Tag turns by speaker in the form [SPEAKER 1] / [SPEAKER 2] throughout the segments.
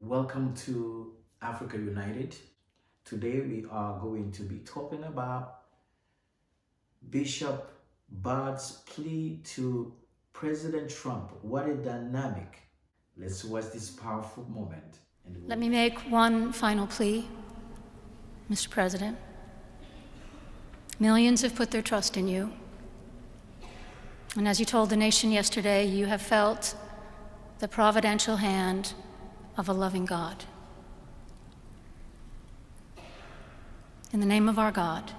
[SPEAKER 1] Welcome to Africa United. Today we are going to be talking about Bishop Budde's plea to President Trump. What a dynamic. Let's watch this powerful moment.
[SPEAKER 2] Let me make one final plea, Mr. President. Millions have put their trust in you. And as you told the nation yesterday, you have felt the providential hand of a loving God. In the name of our God,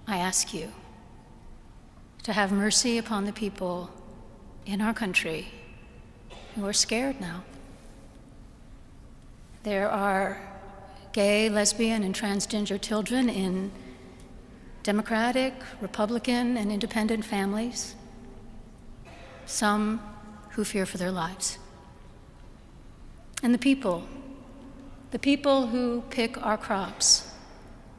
[SPEAKER 2] I ask you to have mercy upon the people in our country who are scared now. There are gay, lesbian, and transgender children in Democratic, Republican, and independent families, some who fear for their lives. And the people who pick our crops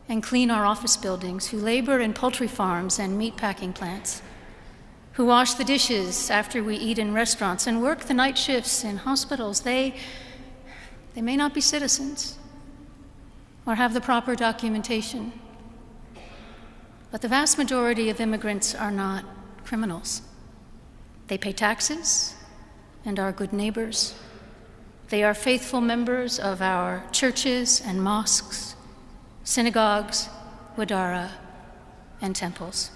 [SPEAKER 2] and clean our office buildings, who labor in poultry farms and meat packing plants, who wash the dishes after we eat in restaurants and work the night shifts in hospitals, they may not be citizens or have the proper documentation, but the vast majority of immigrants are not criminals. They pay taxes and are good neighbors. They are faithful members of our churches and mosques, synagogues, wadara, and temples.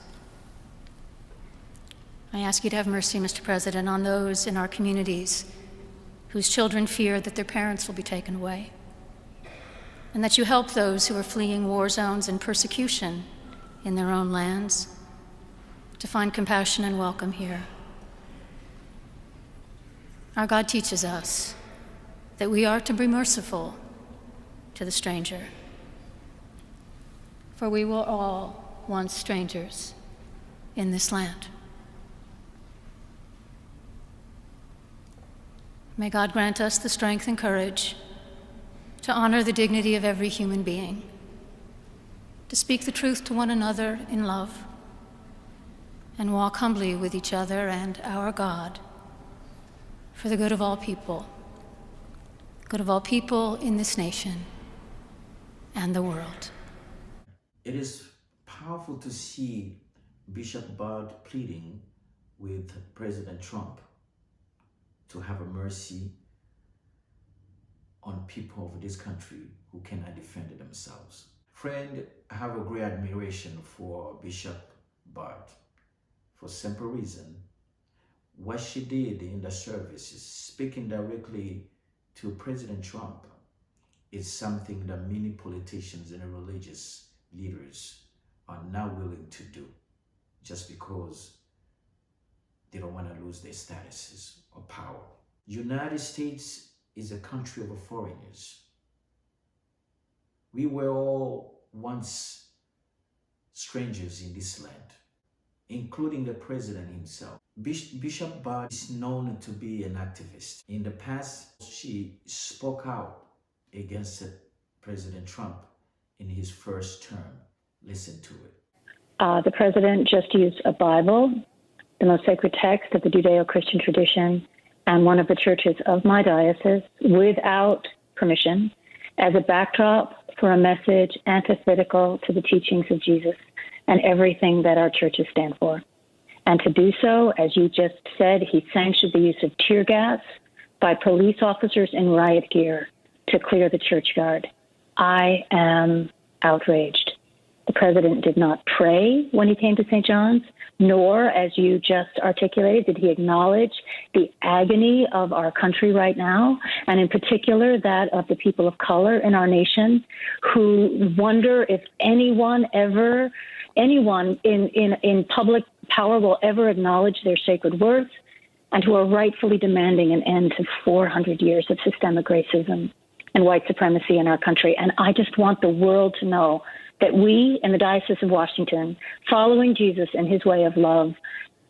[SPEAKER 2] I ask you to have mercy, Mr. President, on those in our communities whose children fear that their parents will be taken away, and that you help those who are fleeing war zones and persecution in their own lands to find compassion and welcome here. Our God teaches us that we are to be merciful to the stranger, for we were all once strangers in this land. May God grant us the strength and courage to honor the dignity of every human being, to speak the truth to one another in love, and walk humbly with each other and our God for the good of all people in this nation and the world.
[SPEAKER 1] It is powerful to see Bishop Budde pleading with President Trump to have a mercy on people of this country who cannot defend themselves. Friend, I have a great admiration for Bishop Budde for simple reason. What she did in the service is speaking directly to President Trump is something that many politicians and religious leaders are not willing to do just because they don't want to lose their statuses or power. United States is a country of foreigners. We were all once strangers in this land, including the president himself. Bishop Budde is known to be an activist. In the past, she spoke out against President Trump in his first term. Listen to it.
[SPEAKER 3] The president just used a Bible, the most sacred text of the Judeo-Christian tradition, and one of the churches of my diocese, without permission, as a backdrop for a message antithetical to the teachings of Jesus and everything that our churches stand for. And to do so, as you just said, he sanctioned the use of tear gas by police officers in riot gear to clear the churchyard. I am outraged. The president did not pray when he came to St. John's, nor, as you just articulated, did he acknowledge the agony of our country right now, and in particular that of the people of color in our nation, who wonder if anyone in public power will ever acknowledge their sacred worth, and who are rightfully demanding an end to 400 years of systemic racism and white supremacy in our country. And I just want the world to know that we in the Diocese of Washington, following Jesus and his way of love,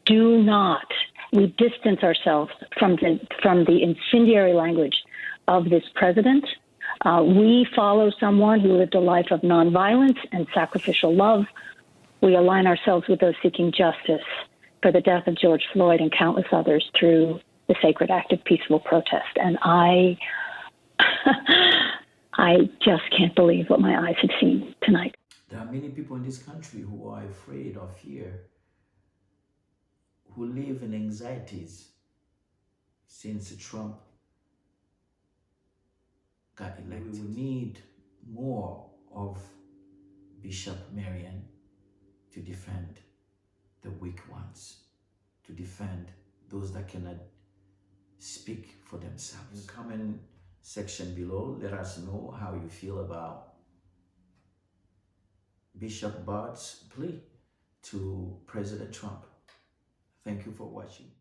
[SPEAKER 3] we distance ourselves from the incendiary language of this president. We follow someone who lived a life of nonviolence and sacrificial love. We align ourselves with those seeking justice for the death of George Floyd and countless others through the sacred act of peaceful protest. And I just can't believe what my eyes have seen tonight.
[SPEAKER 1] There are many people in this country who are afraid or fear, who live in anxieties since Trump got elected. We need more of Bishop Mariann to defend the weak ones, to defend those that cannot speak for themselves. In the comment section below, let us know how you feel about Bishop Budde's plea to President Trump. Thank you for watching.